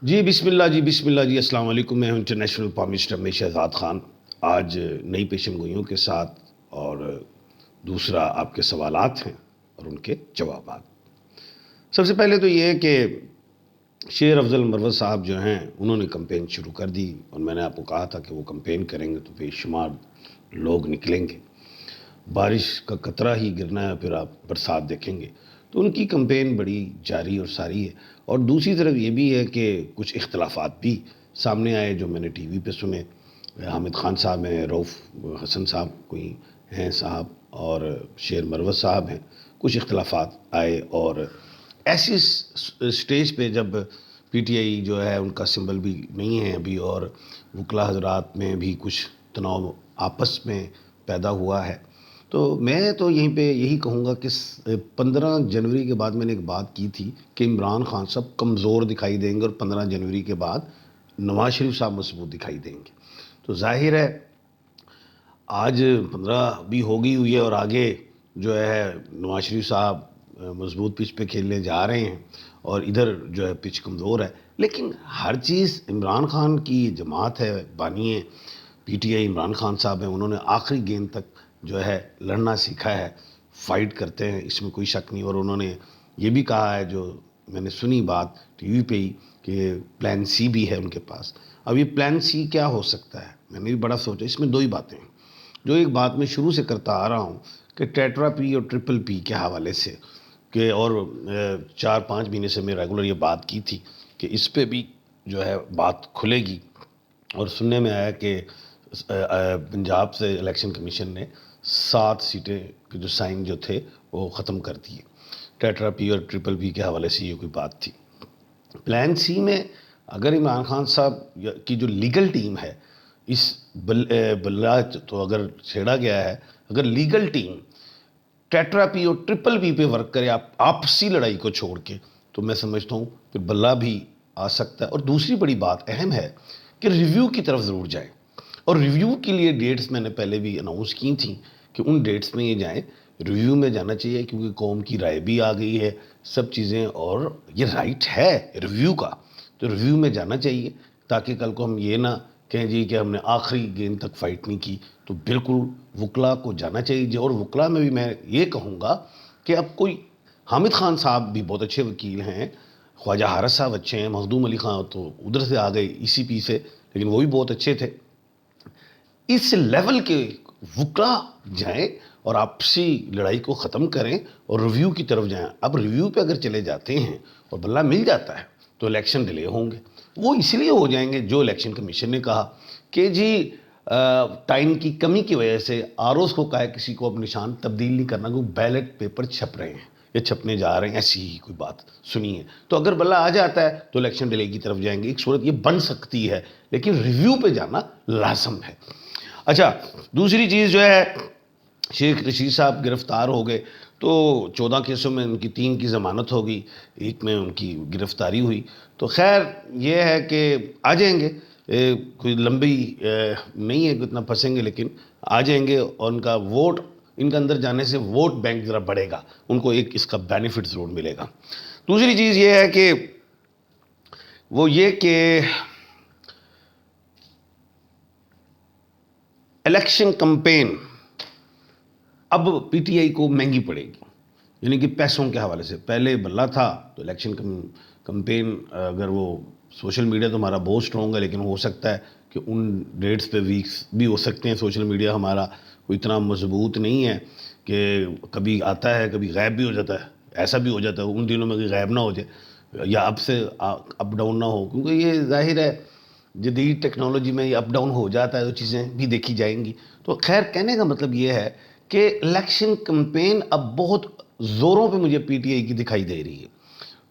جی بسم اللہ جی بسم اللہ جی السلام علیکم. میں ہوں انٹرنیشنل پرائم منسٹر میں شہزاد خان. آج نئی پیشن گوئیوں کے ساتھ اور دوسرا آپ کے سوالات ہیں اور ان کے جوابات. سب سے پہلے تو یہ ہے کہ شیر افضل مروت صاحب جو ہیں انہوں نے کمپین شروع کر دی اور میں نے آپ کو کہا تھا کہ وہ کمپین کریں گے تو بے شمار لوگ نکلیں گے. بارش کا قطرہ ہی گرنا ہے پھر آپ برسات دیکھیں گے. تو ان کی کمپین بڑی جاری اور ساری ہے. اور دوسری طرف یہ بھی ہے کہ کچھ اختلافات بھی سامنے آئے جو میں نے ٹی وی پہ سنے. حامد خان صاحب ہیں, رؤف حسن صاحب کوئی ہیں صاحب, اور شیر مروت صاحب ہیں. کچھ اختلافات آئے اور ایسی سٹیج پہ جب پی ٹی آئی جو ہے ان کا سمبل بھی نہیں ہے ابھی, اور وکلا حضرات میں بھی کچھ تناؤ آپس میں پیدا ہوا ہے. تو میں تو یہیں پہ یہی کہوں گا کہ 15 جنوری کے بعد میں نے ایک بات کی تھی کہ عمران خان صاحب کمزور دکھائی دیں گے اور 15 جنوری کے بعد نواز شریف صاحب مضبوط دکھائی دیں گے. تو ظاہر ہے آج 15 بھی ہوگی ہوئی ہے اور آگے جو ہے نواز شریف صاحب مضبوط پچ پہ کھیلنے جا رہے ہیں اور ادھر جو ہے پچ کمزور ہے. لیکن ہر چیز عمران خان کی جماعت ہے, بانی ہے P T I Imran Khan صاحب ہیں, انہوں نے آخری گیند تک جو ہے لڑنا سیکھا ہے, فائٹ کرتے ہیں, اس میں کوئی شک نہیں. اور انہوں نے یہ بھی کہا ہے, جو میں نے سنی بات ٹی وی پہ ہی, کہ پلان سی بھی ہے ان کے پاس. اب یہ پلان سی کیا ہو سکتا ہے, میں نے بھی بڑا سوچا. اس میں دو ہی باتیں ہیں جو ایک بات میں شروع سے کرتا آ رہا ہوں کہ ٹیٹرا پی اور ٹرپل پی کے حوالے سے, کہ اور 4-5 مہینے سے میں ریگولر یہ بات کی تھی کہ اس پہ بھی جو ہے بات کھلے گی. اور سننے میں آیا کہ پنجاب سے الیکشن کمیشن نے 7 سیٹیں کے جو سائن جو تھے وہ ختم کر دیے. ٹیٹرا پی اور ٹرپل پی کے حوالے سے یہ کوئی بات تھی. پلان سی میں اگر عمران خان صاحب کی جو لیگل ٹیم ہے, اس بلا تو اگر چھیڑا گیا ہے, اگر لیگل ٹیم ٹیٹرا پی اور ٹرپل پی پہ ورک کرے آپ آپسی لڑائی کو چھوڑ کے, تو میں سمجھتا ہوں کہ بلا بھی آ سکتا ہے. اور دوسری بڑی بات اہم ہے کہ ریویو کی طرف ضرور جائیں, اور ریویو کے لیے ڈیٹس میں نے پہلے بھی اناؤنس کی تھیں کہ ان ڈیٹس میں یہ جائیں. ریویو میں جانا چاہیے کیونکہ قوم کی رائے بھی آ گئی ہے, سب چیزیں, اور یہ رائٹ ہے ریویو کا, تو ریویو میں جانا چاہیے تاکہ کل کو ہم یہ نہ کہیں جی کہ ہم نے آخری گیند تک فائٹ نہیں کی. تو بالکل وکلا کو جانا چاہیے. اور وکلا میں بھی میں یہ کہوں گا کہ اب کوئی حامد خان صاحب بھی بہت اچھے وکیل ہیں, خواجہ حارث صاحب اچھے ہیں, مخدوم علی خان تو ادھر سے آ گئے ای سی پی سے, لیکن وہ بھی بہت اچھے تھے. اس لیول کے وکلا جائیں اور آپسی لڑائی کو ختم کریں اور ریویو کی طرف جائیں. اب ریویو پہ اگر چلے جاتے ہیں اور بلہ مل جاتا ہے تو الیکشن ڈیلے ہوں گے. وہ اس لیے ہو جائیں گے جو الیکشن کمیشن نے کہا کہ جی ٹائم کی کمی کی وجہ سے آر اوز کو کہا ہے کسی کو اب نشان تبدیل نہیں کرنا, کیونکہ بیلٹ پیپر چھپ رہے ہیں یا چھپنے جا رہے ہیں, ایسی ہی کوئی بات سنی ہے. تو اگر بلہ آ جاتا ہے تو الیکشن ڈیلے کی طرف جائیں گے. ایک صورت یہ بن سکتی ہے, لیکن ریویو پہ جانا لازم ہے. اچھا, دوسری چیز جو ہے, شیخ رشید صاحب گرفتار ہو گئے تو 14 کیسوں میں ان کی 3 کی ضمانت ہوگی, ایک میں ان کی گرفتاری ہوئی. تو خیر یہ ہے کہ آ جائیں گے, کوئی لمبی نہیں ہے کہ اتنا پھنسیں گے, لیکن آ جائیں گے. اور ان کا ووٹ, ان کے اندر جانے سے ووٹ بینک ذرا بڑھے گا, ان کو ایک اس کا بینیفٹ ضرور ملے گا. دوسری چیز یہ ہے کہ وہ یہ کہ الیکشن کمپین اب پی ٹی آئی کو مہنگی پڑے گی, یعنی کہ پیسوں کے حوالے سے. پہلے بلہ تھا تو الیکشن کمپین اگر وہ سوشل میڈیا تو ہمارا بہت اسٹرانگ ہے, لیکن ہو سکتا ہے کہ ان ڈیٹس پہ ویکس بھی ہو سکتے ہیں. سوشل میڈیا ہمارا کوئی اتنا مضبوط نہیں ہے کہ کبھی آتا ہے کبھی غائب بھی ہو جاتا ہے. ایسا بھی ہو جاتا ہے ان دنوں میں کہ غائب نہ ہو جائے یا اب سے اپ ڈاؤن نہ ہو, کیونکہ یہ ظاہر ہے جدید ٹیکنالوجی میں یہ اپ ڈاؤن ہو جاتا ہے, تو چیزیں بھی دیکھی جائیں گی. تو خیر کہنے کا مطلب یہ ہے کہ الیکشن کمپین اب بہت زوروں پہ مجھے پی ٹی آئی کی دکھائی دے رہی ہے.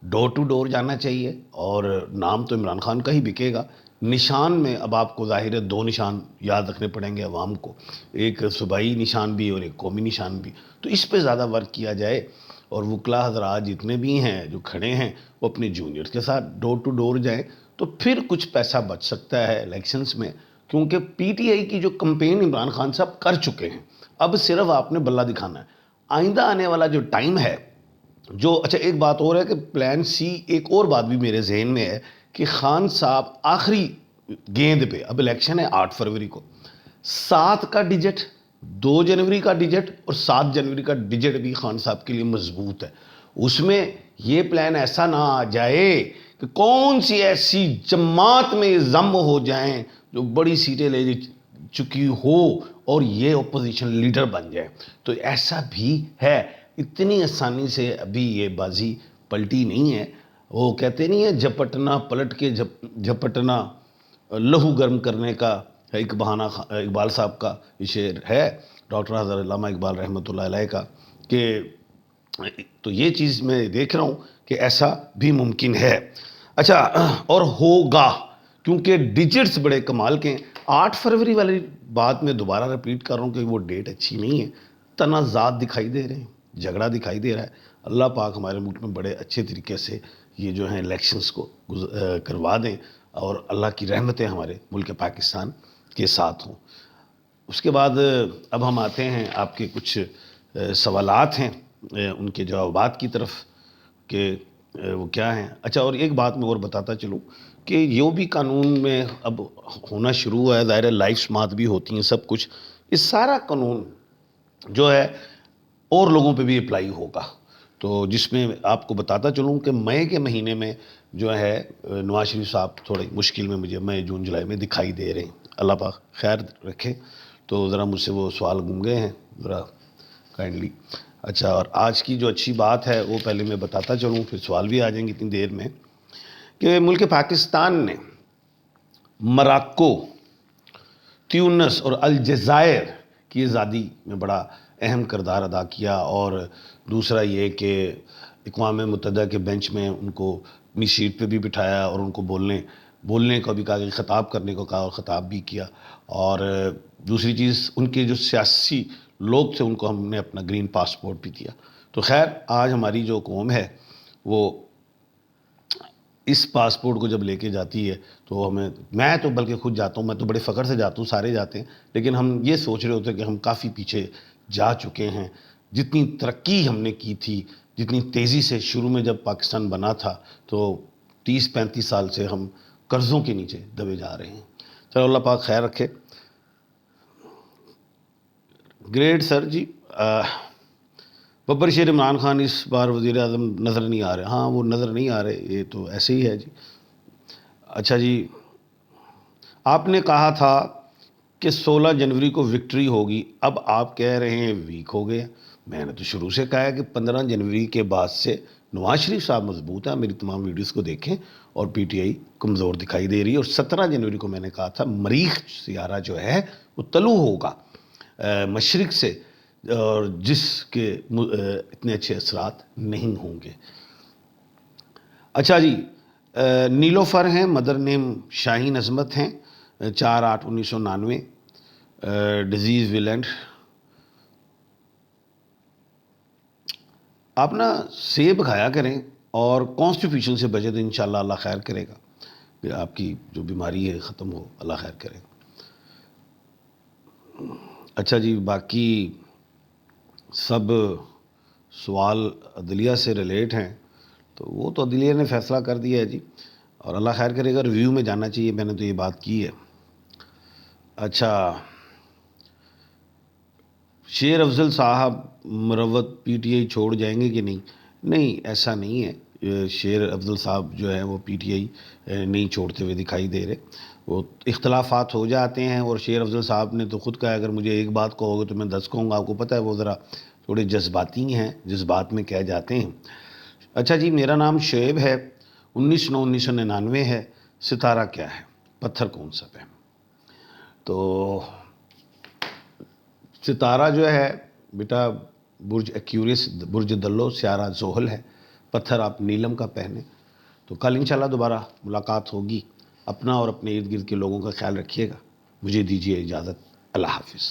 ڈور ٹو ڈور جانا چاہیے, اور نام تو عمران خان کا ہی بکے گا. نشان میں اب آپ کو ظاہر ہے 2 نشان یاد رکھنے پڑیں گے عوام کو, ایک صوبائی نشان بھی اور ایک قومی نشان بھی. تو اس پہ زیادہ ورک کیا جائے, اور وکلا حضرات جتنے بھی ہیں جو کھڑے ہیں وہ اپنے جونیئرز کے ساتھ ڈور ٹو ڈور جائیں, تو پھر کچھ پیسہ بچ سکتا ہے الیکشنز میں. کیونکہ پی ٹی آئی کی جو کمپین عمران خان صاحب کر چکے ہیں, اب صرف آپ نے بلہ دکھانا ہے. آئندہ آنے والا جو ٹائم ہے جو اچھا ایک بات اور ہے کہ پلان سی، ایک اور بات بھی میرے ذہن میں ہے کہ خان صاحب آخری گیند پہ، اب الیکشن ہے 8 فروری کو، 7 کا ڈیجٹ، 2 جنوری کا ڈیجٹ اور 7 جنوری کا ڈیجٹ بھی خان صاحب کے لیے مضبوط ہے. اس میں یہ پلان ایسا نہ آ جائے کہ کون سی ایسی جماعت میں ضم ہو جائیں جو بڑی سیٹیں لے چکی ہو اور یہ اپوزیشن لیڈر بن جائے. تو ایسا بھی ہے، اتنی آسانی سے ابھی یہ بازی پلٹی نہیں ہے. وہ کہتے نہیں ہے جھپٹنا پلٹ کے جھپٹنا لہو گرم کرنے کا ایک بہانہ، اقبال صاحب کا یہ شعر ہے، ڈاکٹر حضرت علامہ اقبال رحمۃ اللہ علیہ کا، کہ تو یہ چیز میں دیکھ رہا ہوں کہ ایسا بھی ممکن ہے. اچھا، اور ہوگا، کیونکہ ڈیجٹس بڑے کمال کے ہیں. 8 فروری والی بات میں دوبارہ رپیٹ کر رہا ہوں کہ وہ ڈیٹ اچھی نہیں ہے، تنازعات دکھائی دے رہے ہیں، جھگڑا دکھائی دے رہا ہے. اللہ پاک ہمارے ملک میں بڑے اچھے طریقے سے یہ جو ہیں الیکشنز کو کروا دیں اور اللہ کی رحمتیں ہمارے ملک پاکستان کے ساتھ ہوں. اس کے بعد اب ہم آتے ہیں آپ کے کچھ سوالات ہیں ان کے جوابات کی طرف کہ وہ کیا ہیں. اچھا، اور ایک بات میں اور بتاتا چلوں کہ یہ بھی قانون میں اب ہونا شروع ہوا ہے، ظاہر لائف سماعت بھی ہوتی ہیں سب کچھ، اس سارا قانون جو ہے اور لوگوں پہ بھی اپلائی ہوگا. تو جس میں آپ کو بتاتا چلوں کہ مئی کے مہینے میں جو ہے نواز شریف صاحب تھوڑی مشکل میں مجھے مئی جون جولائی میں دکھائی دے رہے ہیں. اللہ پاک خیر رکھے. تو ذرا مجھ سے وہ سوال گم گئے ہیں ذرا کائنڈلی. اچھا، اور آج کی جو اچھی بات ہے وہ پہلے میں بتاتا چلوں، پھر سوال بھی آ جائیں گے اتنی دیر میں، کہ ملک پاکستان نے مراکو، تیونس اور الجزائر کی آزادی میں بڑا اہم کردار ادا کیا. اور دوسرا یہ کہ اقوام متحدہ کے بینچ میں ان کو اپنی سیٹ پہ بھی بٹھایا اور ان کو بولنے کو بھی کہا کہ خطاب کرنے کو کہا اور خطاب بھی کیا. اور دوسری چیز ان کے جو سیاسی لوگ تھے ان کو ہم نے اپنا گرین پاسپورٹ بھی دیا. تو خیر آج ہماری جو قوم ہے وہ اس پاسپورٹ کو جب لے کے جاتی ہے تو میں تو بلکہ خود جاتا ہوں، میں تو بڑے فخر سے جاتا ہوں، سارے جاتے ہیں، لیکن ہم یہ سوچ رہے ہوتے ہیں کہ ہم کافی پیچھے جا چکے ہیں. جتنی ترقی ہم نے کی تھی، جتنی تیزی سے شروع میں جب پاکستان بنا تھا، تو 30-35 سال سے ہم قرضوں کے نیچے دبے جا رہے ہیں. چلو اللہ پاک خیر رکھے. گریٹ سر جی، ببر شیر عمران خان اس بار وزیر اعظم نظر نہیں آ رہے. ہاں وہ نظر نہیں آ رہے، یہ تو ایسے ہی ہے جی. اچھا جی، آپ نے کہا تھا کہ 16 جنوری کو وکٹری ہوگی، اب آپ کہہ رہے ہیں ویک ہو گیا. میں نے تو شروع سے کہا ہے کہ 15 جنوری کے بعد سے نواز شریف صاحب مضبوط ہیں. میری تمام ویڈیوز کو دیکھیں اور پی ٹی آئی کمزور دکھائی دے رہی ہے. اور 17 جنوری کو میں نے کہا تھا مریخ سیارہ جو ہے وہ طلوع ہوگا مشرق سے، اور جس کے اتنے اچھے اثرات نہیں ہوں گے. اچھا جی، نیلوفر ہیں، مدر نیم شاہین عظمت ہیں، 4/8/1999، ڈیزیز ویلنٹ. آپ نا سیب کھایا کریں اور کانسٹیپیشن سے بچے تو انشاءاللہ اللہ خیر کرے گا کہ آپ کی جو بیماری ہے ختم ہو، اللہ خیر کرے. اچھا جی، باقی سب سوال عدلیہ سے ریلیٹ ہیں تو وہ تو عدلیہ نے فیصلہ کر دیا ہے جی، اور اللہ خیر کرے گا. ریویو میں جانا چاہیے، میں نے تو یہ بات کی ہے. اچھا، شیر افضل صاحب مروت پی ٹی آئی چھوڑ جائیں گے کہ نہیں؟ نہیں، ایسا نہیں ہے. شیر افضل صاحب جو ہے وہ پی ٹی آئی نہیں چھوڑتے ہوئے دکھائی دے رہے. وہ اختلافات ہو جاتے ہیں، اور شیر افضل صاحب نے تو خود کہا اگر مجھے ایک بات کہو گے تو میں 10 کہوں گا. آپ کو پتہ ہے وہ ذرا تھوڑے جذباتی ہیں، جذبات میں کہہ جاتے ہیں. اچھا جی، میرا نام شعیب ہے، 19/9/1999 ہے. ستارہ کیا ہے؟ پتھر کون سا پہ؟ تو ستارہ جو ہے بیٹا برج ایکیورس، برج دلو، سیارہ زحل ہے. پتھر آپ نیلم کا پہنے. تو کل انشاءاللہ دوبارہ ملاقات ہوگی. اپنا اور اپنے ارد گرد کے لوگوں کا خیال رکھیے گا. مجھے دیجیے اجازت. اللہ حافظ.